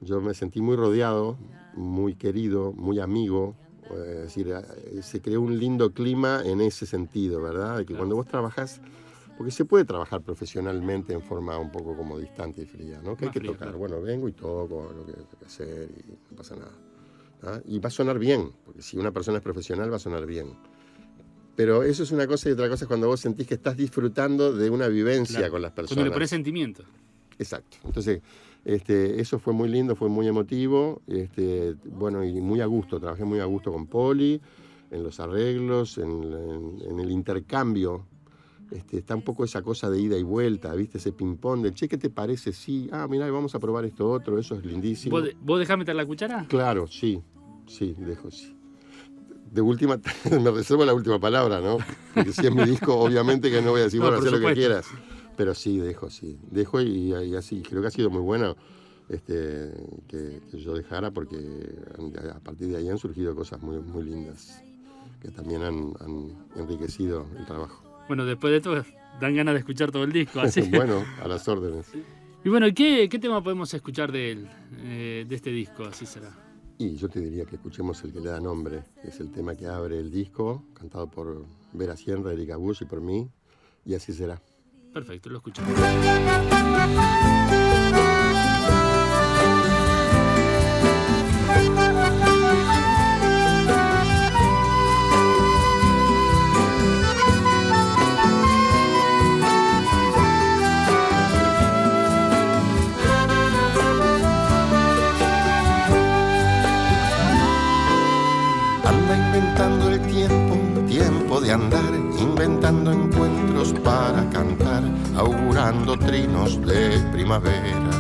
Yo me sentí muy rodeado, muy querido, muy amigo. Es decir, se creó un lindo clima en ese sentido, ¿verdad? De que cuando vos trabajás, porque se puede trabajar profesionalmente en forma un poco como distante y fría, ¿no? Que hay que tocar. Claro. Bueno, vengo y toco lo que hay que hacer y no pasa nada. ¿Ah? Y va a sonar bien, porque si una persona es profesional va a sonar bien. Pero eso es una cosa y otra cosa es cuando vos sentís que estás disfrutando de una vivencia Claro. con las personas. Cuando le pones sentimiento. Exacto. Entonces, eso fue muy lindo, fue muy emotivo, bueno, y muy a gusto. Trabajé muy a gusto con Poli, en los arreglos, en el intercambio. Está un poco esa cosa de ida y vuelta, ¿viste? Ese ping-pong de, che, ¿qué te parece? Sí, mirá, vamos a probar esto otro, eso es lindísimo. ¿Vos dejás meter la cuchara? Claro, sí, dejo, sí. De última, me reservo la última palabra, ¿no? Porque si es mi disco, obviamente que no voy a decir, No, bueno, por haz lo que supuesto. quieras. Pero sí. Dejo y así, creo que ha sido muy bueno que yo dejara, porque a partir de ahí han surgido cosas muy, muy lindas, que también han enriquecido el trabajo. Bueno, después de esto dan ganas de escuchar todo el disco. Así. Bueno, a las órdenes. Y bueno, ¿qué tema podemos escuchar de este disco? Así será. Y yo te diría que escuchemos el que le da nombre, que es el tema que abre el disco, cantado por Vera Sierra, Erika Bush y por mí, y así será. Perfecto, lo escuchamos. Anda inventando el tiempo de andar, inventando encuentros para cantar, augurando trinos de primavera.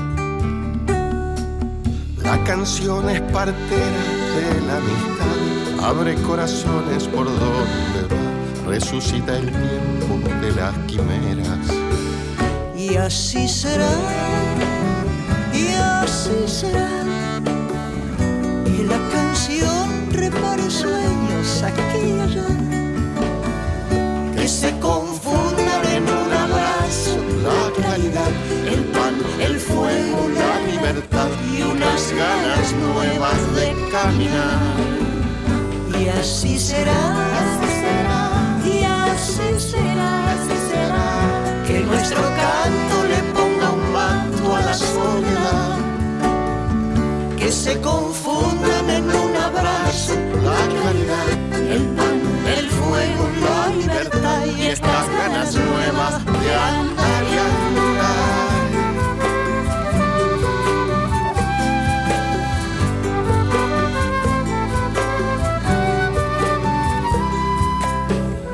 La canción es partera de la amistad, abre corazones por donde va, resucita el tiempo de las quimeras. Y así será, y así será, y la canción repare sueños aquí y allá, Que se confundan en un abrazo la claridad, el pan, el fuego, la libertad y unas ganas nuevas de caminar. y así será, y así será, que nuestro canto le ponga un manto a la soledad, Que se confundan en un abrazo la claridad, el pan, el fuego, la libertad y estas ganas nuevas de andar y andar.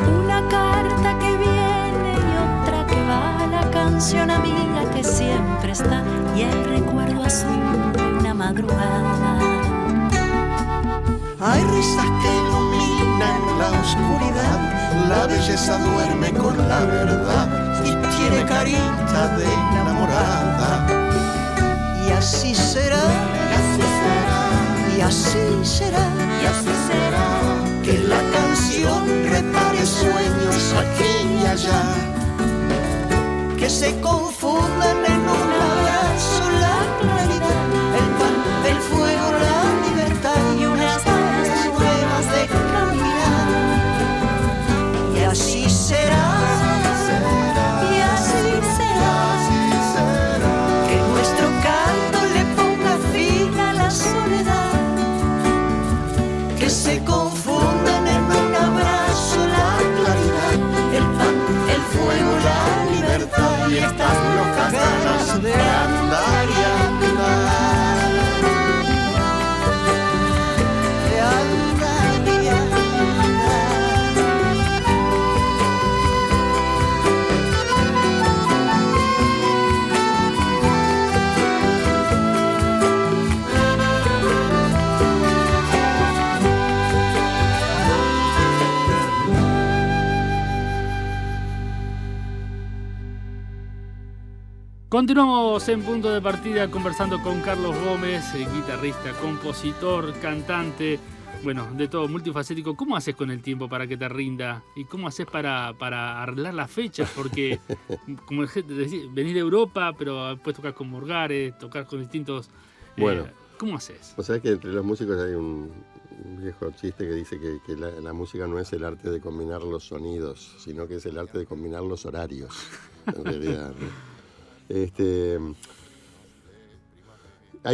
Una carta que viene y otra que va, la canción amiga que siempre está y el recuerdo azul de una madrugada. Hay risas que iluminan la oscuridad, la belleza duerme con la verdad y tiene carita de enamorada. y así será, y así será, Que la canción repare sueños aquí y allá, que se confundan en un abrazo la claridad, el pan, el fuego, la libertad y unas ganas nuevas de caminar. Y así será, y así será, que nuestro canto le ponga fin a la soledad, que se confundan en un abrazo la claridad, el pan, el fuego, la libertad y estas locas ganas de andar y andar. de andar y andar. Continuamos en Punto de Partida conversando con Carlos Gómez, guitarrista, compositor, cantante, bueno, de todo, multifacético. ¿Cómo haces con el tiempo para que te rinda? ¿Y cómo haces para arreglar las fechas? Porque, como decís, venís de Europa, pero después tocas con Morgares, tocas con distintos... Bueno, ¿cómo haces? Vos sabés que entre los músicos hay un viejo chiste que dice que la música no es el arte de combinar los sonidos, sino que es el arte de combinar los horarios, en realidad, ¿no? Hay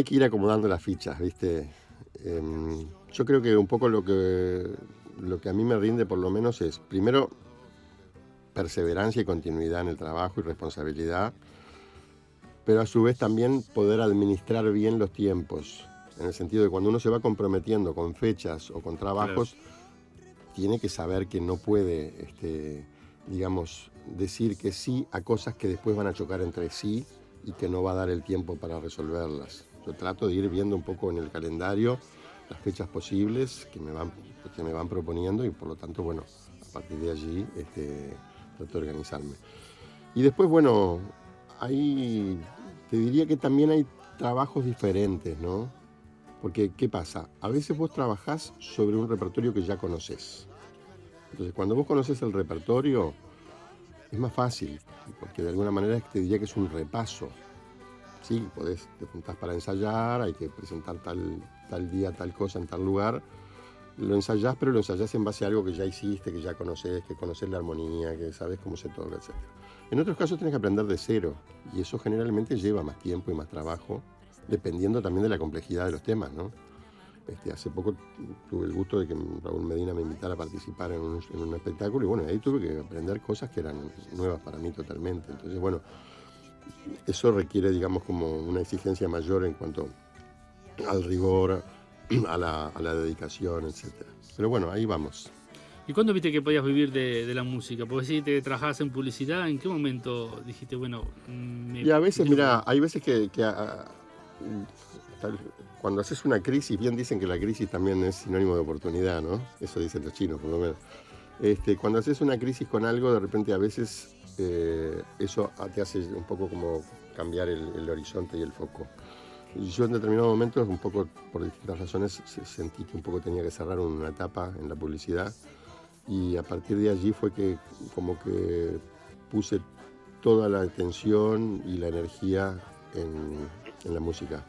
que ir acomodando las fichas, ¿viste? Yo creo que un poco lo que a mí me rinde por lo menos es, primero, perseverancia y continuidad en el trabajo y responsabilidad, pero a su vez también poder administrar bien los tiempos, en el sentido de cuando uno se va comprometiendo con fechas o con trabajos, tiene que saber que no puede, digamos, decir que sí a cosas que después van a chocar entre sí y que no va a dar el tiempo para resolverlas. Yo trato de ir viendo un poco en el calendario las fechas posibles que me van proponiendo y por lo tanto, bueno, a partir de allí trato de organizarme. Y después, bueno, ahí te diría que también hay trabajos diferentes, ¿no? Porque, ¿qué pasa? A veces vos trabajás sobre un repertorio que ya conoces. Entonces, cuando vos conoces el repertorio, es más fácil, porque de alguna manera te diría que es un repaso. Sí, te juntás para ensayar, hay que presentar tal día, tal cosa en tal lugar. Lo ensayás, pero lo ensayás en base a algo que ya hiciste, que ya conoces, que conoces la armonía, que sabes cómo se toca, etc. En otros casos tenés que aprender de cero, y eso generalmente lleva más tiempo y más trabajo, dependiendo también de la complejidad de los temas, ¿no? Hace poco tuve el gusto de que Raúl Medina me invitara a participar en un espectáculo y bueno, ahí tuve que aprender cosas que eran nuevas para mí totalmente. Entonces, bueno, eso requiere, digamos, como una exigencia mayor en cuanto al rigor, a la dedicación, etc. Pero bueno, ahí vamos. ¿Y cuándo viste que podías vivir de la música? Porque si te trabajabas en publicidad, ¿en qué momento dijiste, bueno... Y a veces, mira, hay veces que cuando haces una crisis, bien dicen que la crisis también es sinónimo de oportunidad, ¿no? Eso dicen los chinos, por lo menos. Cuando haces una crisis con algo, de repente a veces eso te hace un poco como cambiar el horizonte y el foco. Y yo en determinados momentos, un poco por distintas razones, sentí que un poco tenía que cerrar una etapa en la publicidad y a partir de allí fue que como que puse toda la atención y la energía en la música.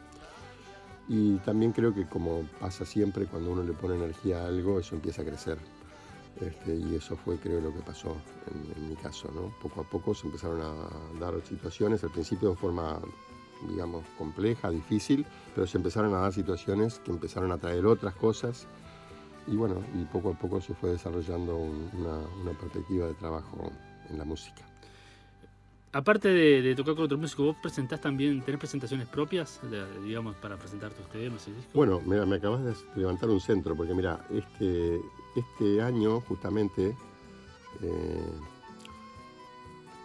Y también creo que, como pasa siempre, cuando uno le pone energía a algo, eso empieza a crecer. Y eso fue, creo, lo que pasó en mi caso, ¿no? Poco a poco se empezaron a dar situaciones, al principio de forma, digamos, compleja, difícil, pero se empezaron a dar situaciones que empezaron a traer otras cosas. Y bueno, y poco a poco se fue desarrollando una perspectiva de trabajo en la música. Aparte de tocar con otros músicos, ¿vos presentás también, tenés presentaciones propias, digamos, para presentar tus temas y discos? Bueno, mira, me acabas de levantar un centro, porque mira, este año justamente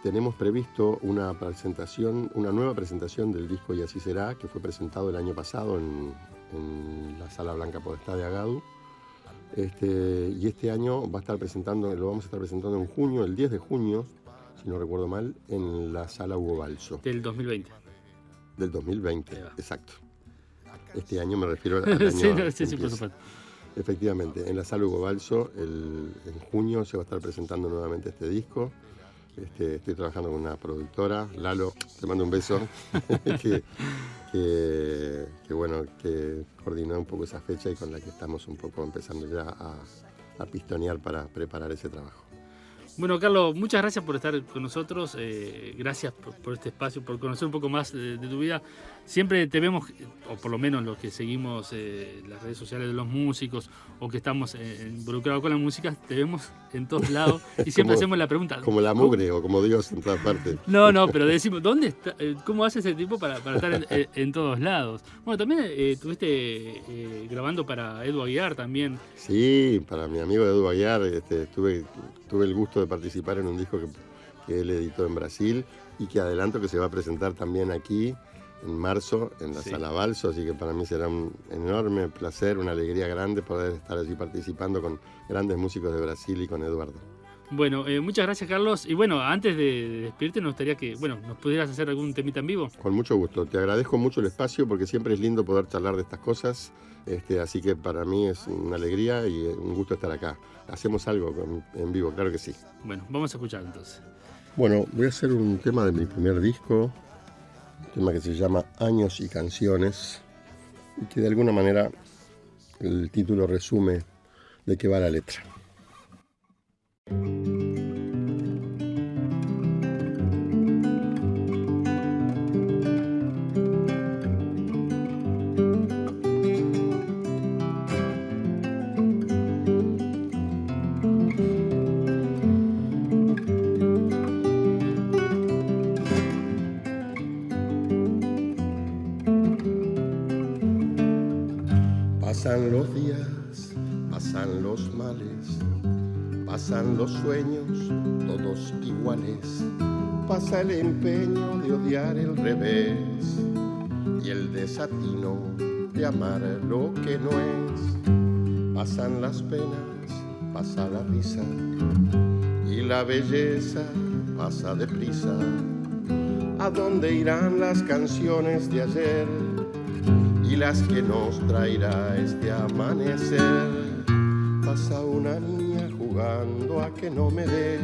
tenemos previsto una nueva presentación del disco Y Así Será, que fue presentado el año pasado en la Sala Blanca Podestá de Agadu. Y este año lo vamos a estar presentando en junio, el 10 de junio, si no recuerdo mal, en la Sala Hugo Balso. Del 2020. Del 2020, exacto. Este año me refiero al año... sí, por supuesto. Efectivamente, en la Sala Hugo Balso, en junio se va a estar presentando nuevamente este disco. Estoy trabajando con una productora, Lalo, te mando un beso, que coordinó un poco esa fecha y con la que estamos un poco empezando ya a pistonear para preparar ese trabajo. Bueno, Carlos, muchas gracias por estar con nosotros, gracias por este espacio, por conocer un poco más de tu vida. Siempre te vemos, o por lo menos los que seguimos las redes sociales de los músicos o que estamos involucrados con la música, te vemos en todos lados y siempre hacemos la pregunta. Como la mugre o como Dios en todas partes. No, pero decimos, ¿dónde está? ¿Cómo hace ese tipo para estar en todos lados? Bueno, también estuviste grabando para Edu Aguiar también. Sí, para mi amigo Edu Aguiar, tuve el gusto de participar en un disco que él editó en Brasil y que adelanto que se va a presentar también aquí en marzo en la Sala Balso, así que para mí será un enorme placer, una alegría grande poder estar allí participando con grandes músicos de Brasil y con Eduardo. Bueno, muchas gracias, Carlos. Y bueno, antes de despedirte, nos gustaría que nos pudieras hacer algún temita en vivo. Con mucho gusto. Te agradezco mucho el espacio porque siempre es lindo poder charlar de estas cosas. Así que para mí es una alegría y un gusto estar acá. Hacemos algo en vivo, claro que sí. Bueno, vamos a escuchar entonces. Bueno, voy a hacer un tema de mi primer disco, un tema que se llama Años y Canciones, y que de alguna manera el título resume de qué va la letra. Pasan los días, pasan los males, pasan los sueños, todos iguales. Pasa el empeño de odiar el revés y el desatino de amar lo que no es. Pasan las penas, pasa la risa y la belleza pasa deprisa. ¿A dónde irán las canciones de ayer y las que nos traerá este amanecer? Pasa una niña jugando a que no me dé,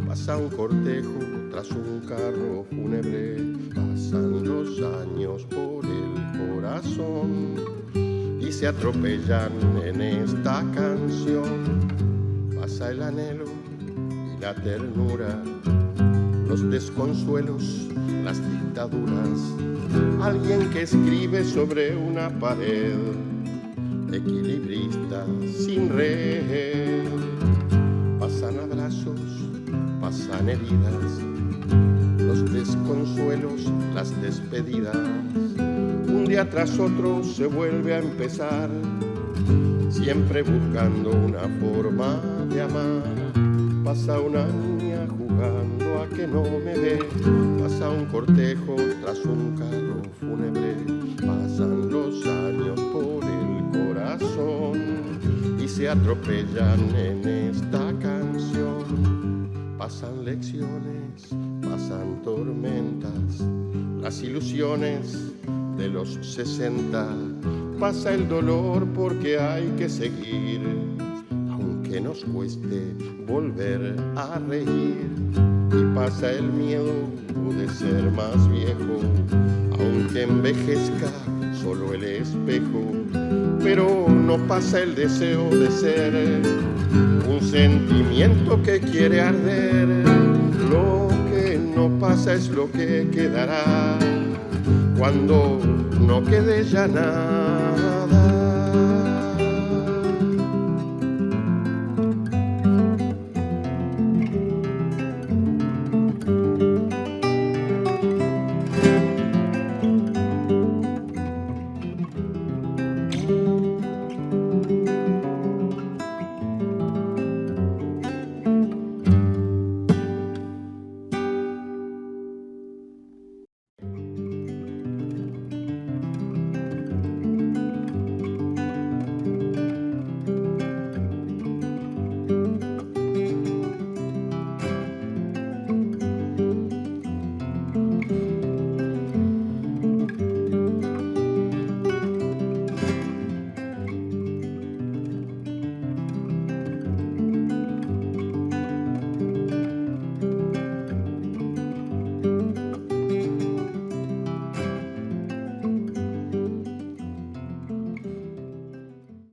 pasa un cortejo tras un carro fúnebre, pasan los años por el corazón y se atropellan en esta canción. Pasa el anhelo y la ternura, los desconsuelos, las dictaduras. Alguien que escribe sobre una pared, equilibrista sin red. Pasan abrazos, pasan heridas, los desconsuelos, las despedidas. Un día tras otro se vuelve a empezar, siempre buscando una forma de amar. Pasa una niña jugando a que no me ve, pasa un cortejo tras un carro fúnebre, pasan los años por el corazón y se atropellan en esta canción. Pasan lecciones, pasan tormentas, las ilusiones de los 60, pasa el dolor porque hay que seguir, que nos cueste volver a reír. Y pasa el miedo de ser más viejo, aunque envejezca solo el espejo. Pero no pasa el deseo de ser un sentimiento que quiere arder. Lo que no pasa es lo que quedará cuando no quede ya nada.